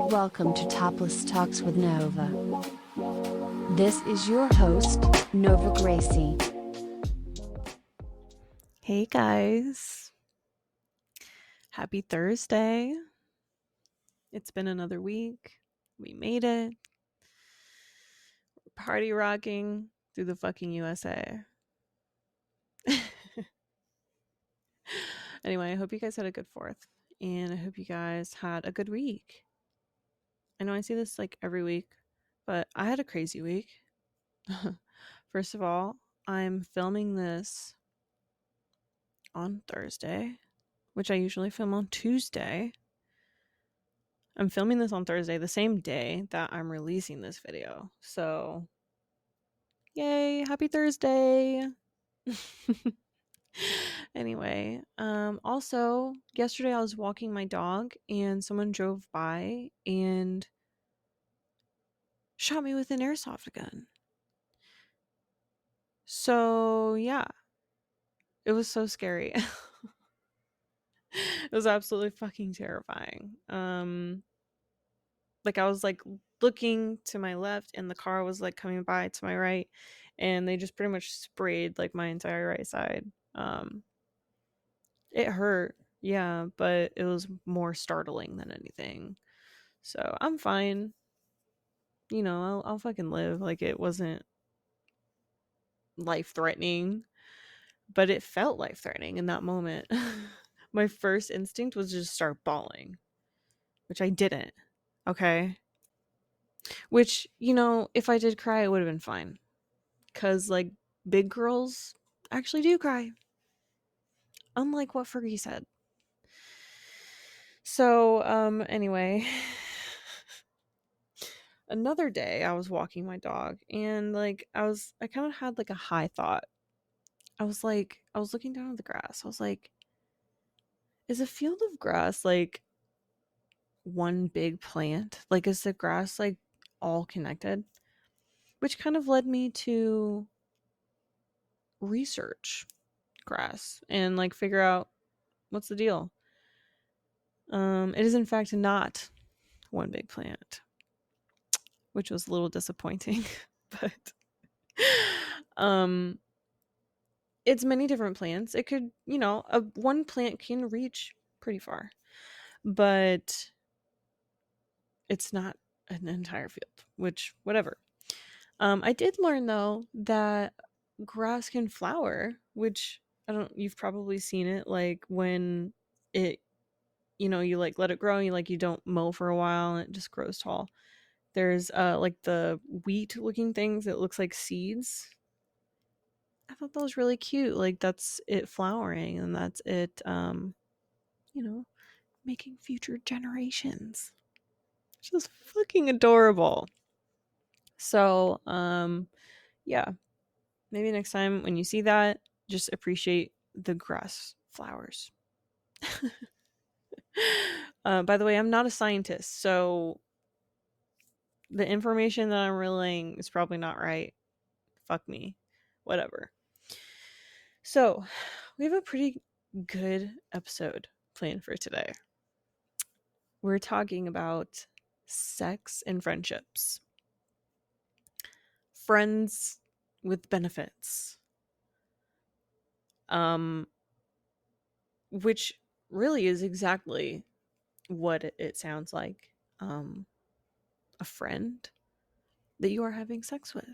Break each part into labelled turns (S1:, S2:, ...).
S1: Welcome to Topless Talks with Nova. This is your host, Nova Gracie.
S2: Hey guys, happy Thursday. It's been another week. We made it. Party rocking through the fucking USA. Anyway, I hope you guys had a good 4th, and I hope you guys had a good week. I know I say this like every week, but I had a crazy week. First of all, I'm filming this on Thursday, which I usually film on Tuesday. I'm filming this on Thursday, the same day that I'm releasing this video. So, yay, happy Thursday. Anyway, also yesterday I was walking my dog and someone drove by and shot me with an airsoft gun. So, yeah. It was so scary. It was absolutely fucking terrifying. Like I was like looking to my left and the car was like coming by to my right and they just pretty much sprayed like my entire right side. It hurt, yeah, but it was more startling than anything. So I'm fine. You know, I'll fucking live. Like it wasn't life threatening, but it felt life threatening in that moment. My first instinct was just start bawling, which I didn't. Okay. Which, you know, if I did cry, it would have been fine. Because, like, big girls actually do cry. Unlike what Fergie said. So, anyway. Another day, I was walking my dog. And, like, I kind of had, like, a high thought. I was looking down at the grass. I was like, is a field of grass, like, one big plant? Like, is the grass, like, all connected? Which kind of led me to research grass and like figure out what's the deal. It is in fact not one big plant, which was a little disappointing, but it's many different plants. It could, you know, one plant can reach pretty far, but it's not an entire field, which whatever. I did learn though that grass can flower, which you've probably seen it like when it, you know, you like let it grow and you don't mow for a while and it just grows tall. There's like the wheat looking things that looks like seeds. I thought that was really cute. Like that's it flowering and that's it you know, making future generations. It's just fucking adorable. So, yeah. Maybe next time when you see that, just appreciate the grass flowers. By the way, I'm not a scientist, so the information that I'm relaying is probably not right. Fuck me. Whatever. So, we have a pretty good episode planned for today. We're talking about sex and friendships. Friends with benefits. Which really is exactly what it sounds like. A friend that you are having sex with.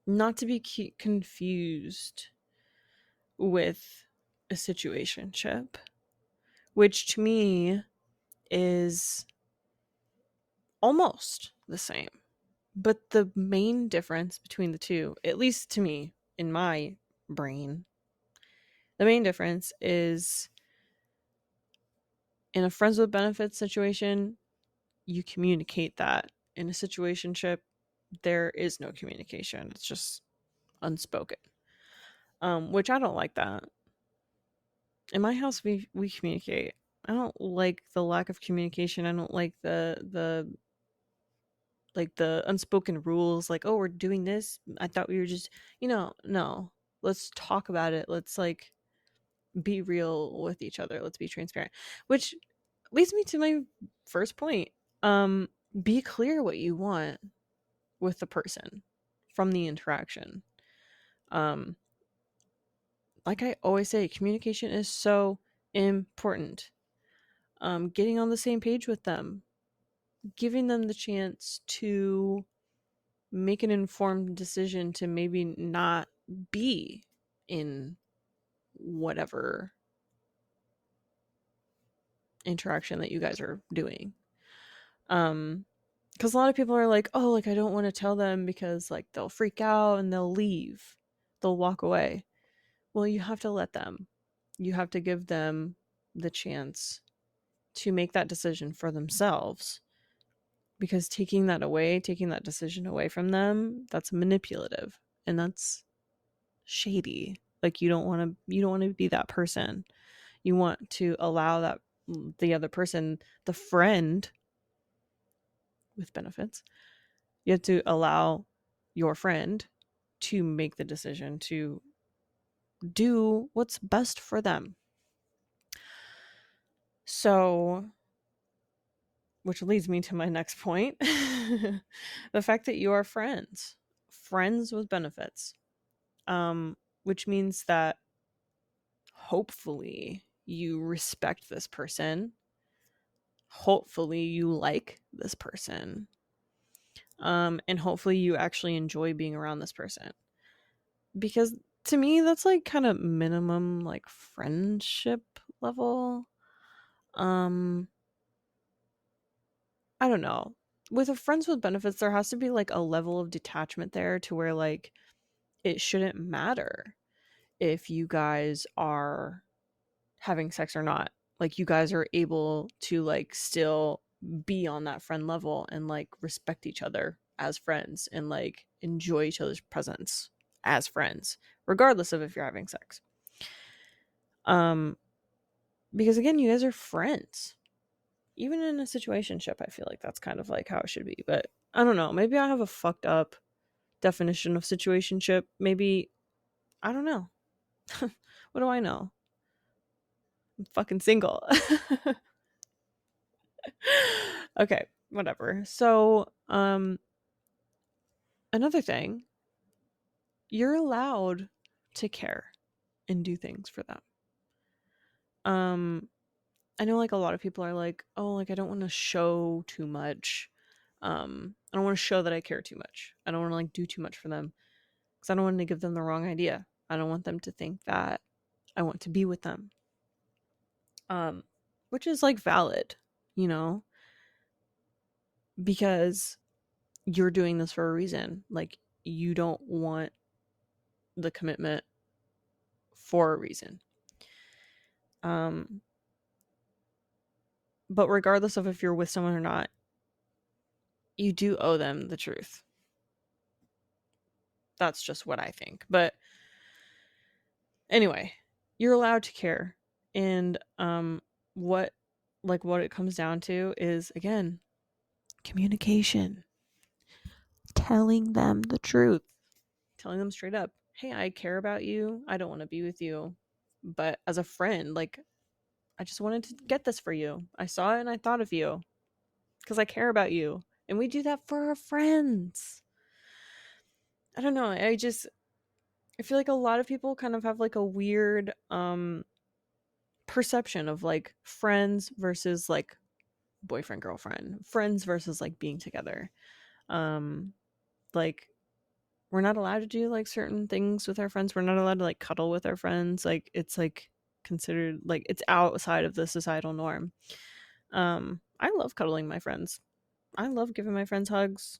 S2: Not to be confused with a situationship, which to me is almost the same. But the main difference between the two, at least to me, in my brain, the main difference is in a friends with benefits situation, you communicate that. In a situationship, there is no communication. It's just unspoken. Which I don't like that. In my house, we communicate. I don't like the lack of communication. I don't like the like the unspoken rules. Like, oh, we're doing this. I thought we were just, no. Let's talk about it. Let's like be real with each other. Let's be transparent. Which leads me to my first point. Be clear what you want with the person from the interaction. Um, like I always say, communication is so important. Getting on the same page with them, giving them the chance to make an informed decision to maybe not be in whatever interaction that you guys are doing. Because a lot of people are like, oh, like I don't want to tell them because like they'll freak out and they'll leave, they'll walk away. Well, you have to let them. You have to give them the chance to make that decision for themselves, because taking that decision away from them, that's manipulative and that's shady. Like you don't want to be that person. You want to allow that the other person, the friend with benefits, you have to allow your friend to make the decision to do what's best for them. So, which leads me to my next point. The fact that you are friends with benefits, which means that hopefully you respect this person, hopefully you like this person, and hopefully you actually enjoy being around this person. Because to me, that's like kind of minimum like friendship level. Um, I don't know. With a friends with benefits, there has to be like a level of detachment there to where like it shouldn't matter if you guys are having sex or not. Like you guys are able to like still be on that friend level and like respect each other as friends and like enjoy each other's presence as friends, regardless of if you're having sex. Um, because again, you guys are friends. Even in a situationship, I feel like that's kind of like how it should be. But I don't know. Maybe I have a fucked up definition of situationship. Maybe I don't know. What do I know? I'm fucking single. Okay, whatever. So, another thing, you're allowed to care and do things for them. I know like a lot of people are like, "Oh, like I don't want to show too much. I don't want to show that I care too much. I don't want to like do too much for them because I don't want to give them the wrong idea. I don't want them to think that I want to be with them." Which is like valid, you know, because you're doing this for a reason. Like you don't want the commitment for a reason. Um, but regardless of if you're with someone or not, you do owe them the truth. That's just what I think. But anyway, you're allowed to care. And what it comes down to is again, communication. Telling them the truth. Telling them straight up, "Hey, I care about you. I don't want to be with you, but as a friend, like I just wanted to get this for you. I saw it and I thought of you because I care about you." And we do that for our friends. I don't know. I feel like a lot of people kind of have like a weird perception of like friends versus like boyfriend girlfriend, friends versus like being together. Like we're not allowed to do like certain things with our friends. We're not allowed to like cuddle with our friends. Like it's like considered like it's outside of the societal norm. I love cuddling my friends. I love giving my friends hugs.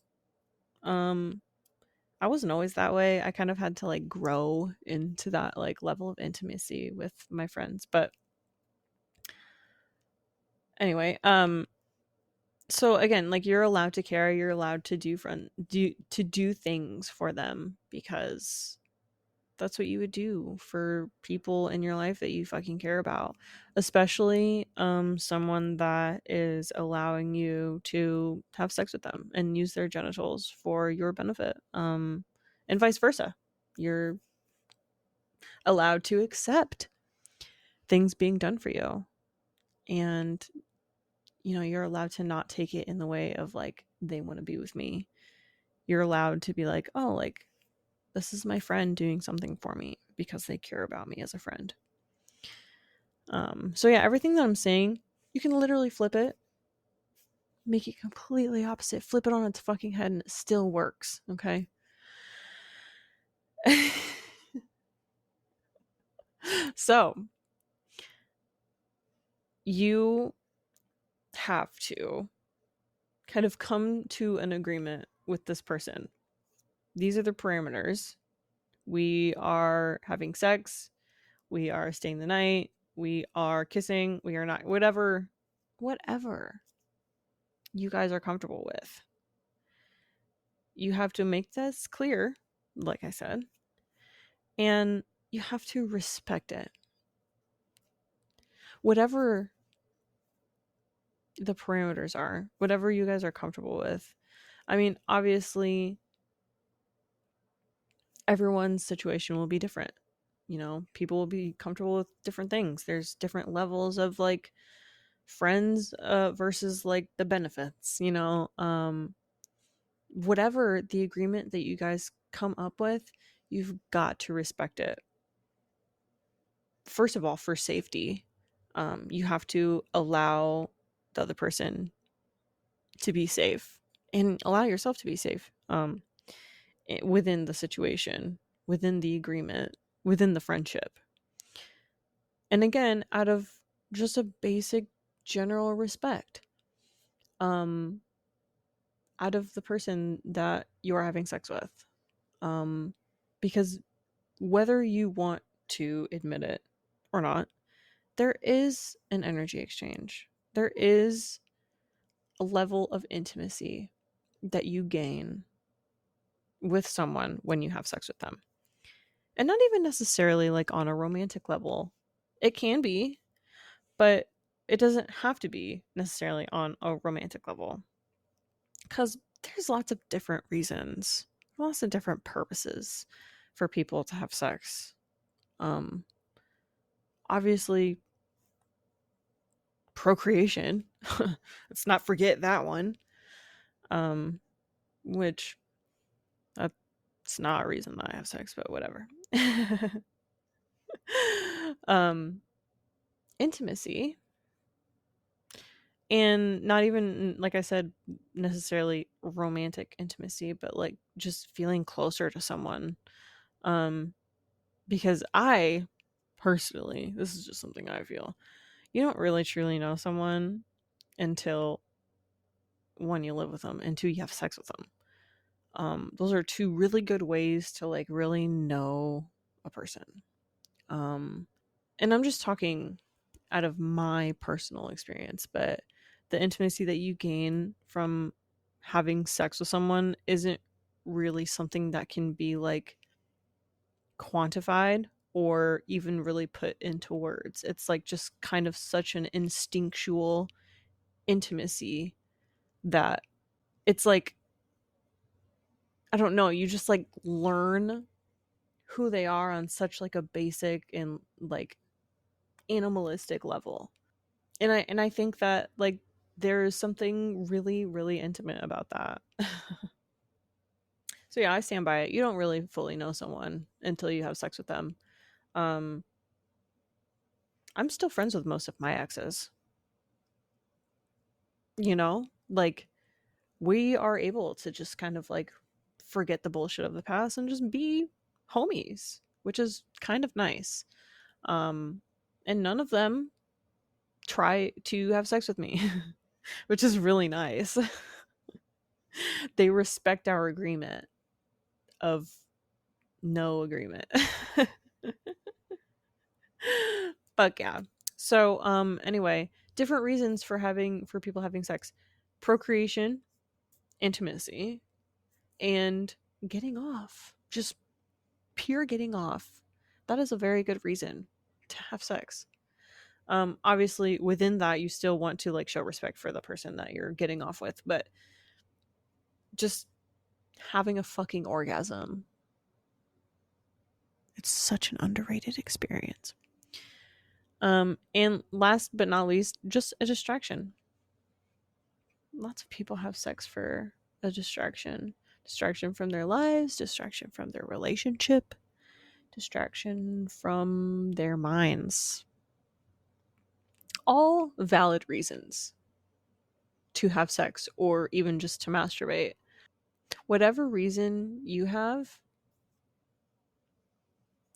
S2: Um I wasn't always that way. I kind of had to like grow into that like level of intimacy with my friends. But anyway, so again, like you're allowed to care, you're allowed to do things for them because that's what you would do for people in your life that you fucking care about, especially someone that is allowing you to have sex with them and use their genitals for your benefit, and vice versa. You're allowed to accept things being done for you. And, you're allowed to not take it in the way of like, they want to be with me. You're allowed to be like, oh, like, this is my friend doing something for me because they care about me as a friend. So yeah, everything that I'm saying, you can literally flip it, make it completely opposite, flip it on its fucking head, and it still works. Okay. So you have to kind of come to an agreement with this person. These are the parameters. We are having sex. We are staying the night. We are kissing. We are not, whatever you guys are comfortable with. You have to make this clear, like I said, and you have to respect it. Whatever the parameters are, whatever you guys are comfortable with. I mean, obviously, everyone's situation will be different. People will be comfortable with different things. There's different levels of like friends versus like the benefits, whatever the agreement that you guys come up with, you've got to respect it. First of all, for safety, you have to allow the other person to be safe and allow yourself to be safe within the situation, within the agreement, within the friendship. And again, out of just a basic general respect, out of the person that you are having sex with. Because whether you want to admit it or not, there is an energy exchange. There is a level of intimacy that you gain with someone when you have sex with them. And not even necessarily like on a romantic level. It can be, but it doesn't have to be necessarily on a romantic level. Because there's lots of different reasons, lots of different purposes for people to have sex. Obviously, procreation. Let's not forget that one. Which that's not a reason that I have sex, but whatever. um, Intimacy, and not even, like I said, necessarily romantic intimacy, but like just feeling closer to someone. Because I personally, this is just something I feel, you don't really truly know someone until, one, you live with them, and two, you have sex with them. Those are two really good ways to like really know a person. And I'm just talking out of my personal experience, but the intimacy that you gain from having sex with someone isn't really something that can be like quantified or even really put into words. It's like just kind of such an instinctual intimacy that it's like, I don't know, you just like learn who they are on such like a basic and like animalistic level. And I think that like there is something really really intimate about that. So yeah, I stand by it. You don't really fully know someone until you have sex with them. um I'm still friends with most of my exes, like we are able to just kind of like forget the bullshit of the past and just be homies, which is kind of nice. um and none of them try to have sex with me, which is really nice. They respect our agreement of no agreement. But yeah. So anyway, different reasons for people having sex. Procreation, intimacy, and getting off. Just pure getting off. That is a very good reason to have sex. Obviously within that you still want to like show respect for the person that you're getting off with, but just having a fucking orgasm, it's such an underrated experience. And last but not least, just a distraction. Lots of people have sex for a distraction from their lives, distraction from their relationship, distraction from their minds. All valid reasons to have sex or even just to masturbate. Whatever reason you have,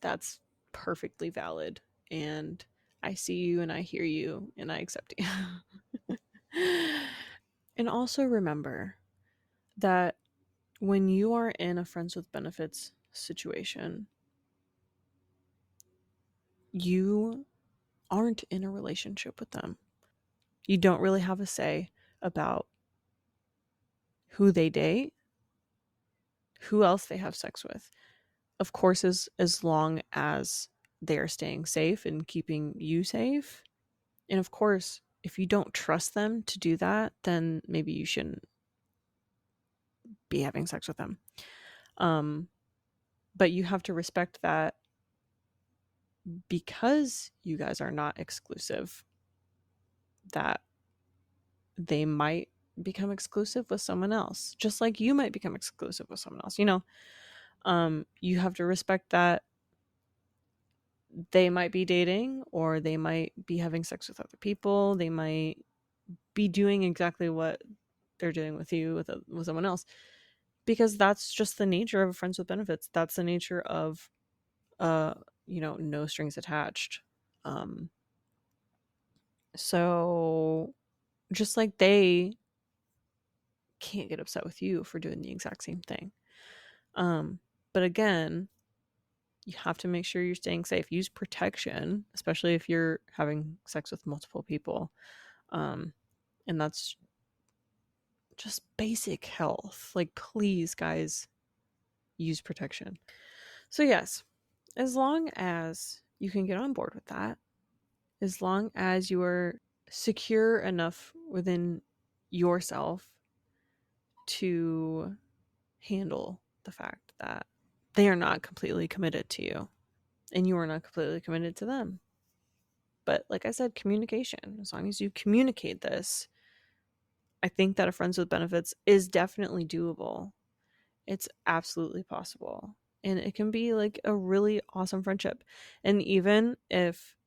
S2: that's perfectly valid. And I see you and I hear you and I accept you. And also remember that when you are in a friends with benefits situation, you aren't in a relationship with them. You don't really have a say about who they date, who else they have sex with. Of course, as long as they are staying safe and keeping you safe. And of course, if you don't trust them to do that, then maybe you shouldn't be having sex with them. But you have to respect that because you guys are not exclusive, that they might become exclusive with someone else, just like you might become exclusive with someone else. You have to respect that they might be dating or they might be having sex with other people. They might be doing exactly what they're doing with you with someone else, because that's just the nature of friends with benefits. That's the nature of uh no strings attached. um so just like they can't get upset with you for doing the exact same thing. But again, you have to make sure you're staying safe. Use protection, especially if you're having sex with multiple people. And that's just basic health. Like, please, guys, use protection. So, yes, as long as you can get on board with that, as long as you are secure enough within yourself to handle the fact that they are not completely committed to you and you are not completely committed to them. But like I said, communication. As long as you communicate this, I think that a friends with benefits is definitely doable. It's absolutely possible. And it can be like a really awesome friendship. And even if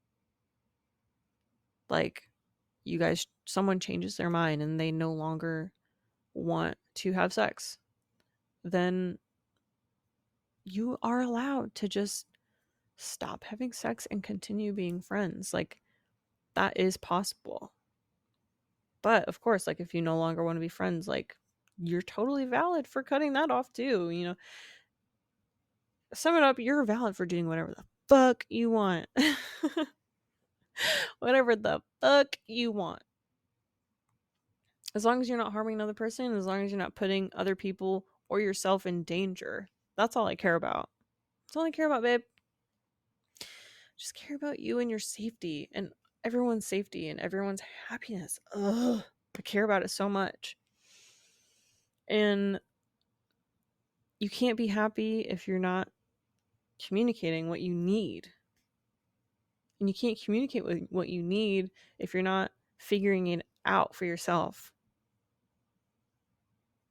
S2: like you guys someone changes their mind and they no longer want to have sex, then you are allowed to just stop having sex and continue being friends. Like, that is possible. But of course, like, if you no longer want to be friends, like, you're totally valid for cutting that off too. Sum it up, you're valid for doing whatever the fuck you want. Whatever the fuck you want. As long as you're not harming another person, as long as you're not putting other people or yourself in danger. That's all I care about. That's all I care about, babe. Just care about you and your safety and everyone's safety and everyone's happiness. Ugh. I care about it so much. And you can't be happy if you're not communicating what you need. And you can't communicate with what you need if you're not figuring it out for yourself.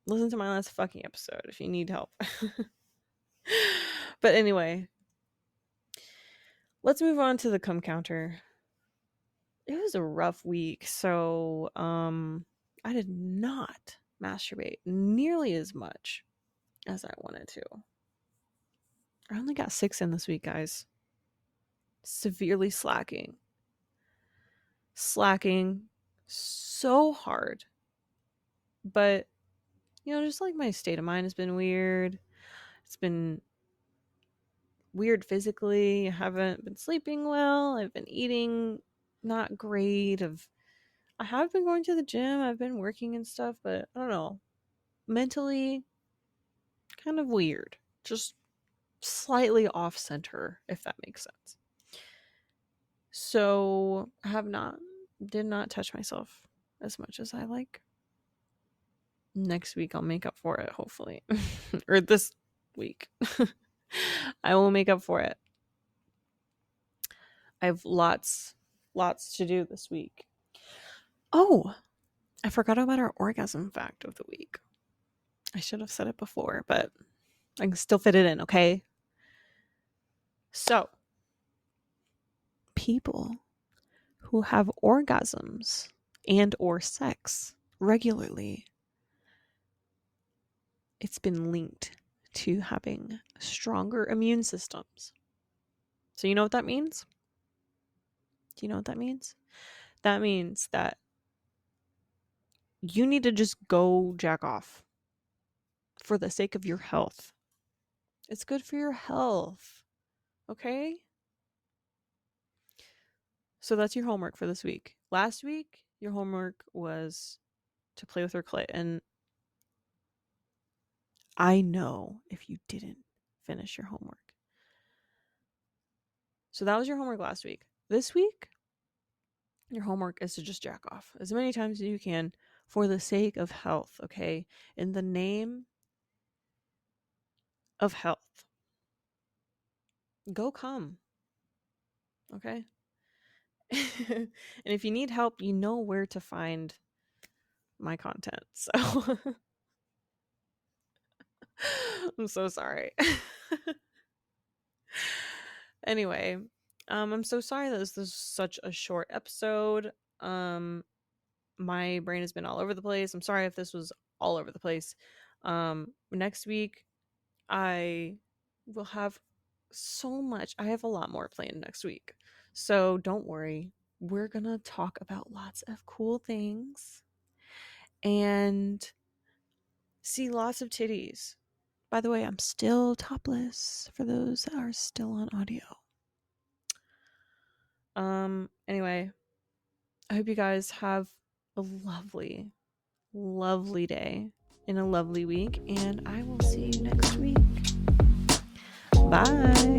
S2: Listen to my last fucking episode if you need help. But anyway, let's move on to the cum counter. It was a rough week, so I did not masturbate nearly as much as I wanted to. I only got 6 in this week, guys. Severely slacking. Slacking so hard. But, just like my state of mind has been weird. It's been weird physically. I haven't been sleeping well. I've been eating not great. I have been going to the gym. I've been working and stuff, but I don't know. Mentally, kind of weird. Just slightly off center, if that makes sense. So I did not touch myself as much as I like. Next week I'll make up for it, hopefully. Or this week. I will make up for it. I have lots lots to do this week. Oh, I forgot about our orgasm fact of the week. I should have said it before, but I can still fit it in, okay? So, people who have orgasms and or sex regularly, it's been linked to having stronger immune systems. So you know what that means? Do you know what that means? That means that you need to just go jack off for the sake of your health. It's good for your health. Okay? So that's your homework for this week. Last week, your homework was to play with your clit. And I know if you didn't finish your homework. So that was your homework last week. This week, your homework is to just jack off as many times as you can for the sake of health, okay? In the name of health. Go come. Okay? And if you need help, you know where to find my content. So I'm so sorry. Anyway, I'm so sorry that this is such a short episode. My brain has been all over the place. I'm sorry if this was all over the place. Next week I will have so much. I have a lot more planned next week. So don't worry. We're going to talk about lots of cool things and see lots of titties. By the way, I'm still topless for those that are still on audio. Anyway, I hope you guys have a lovely, lovely day and a lovely week, and I will see you next week. Bye.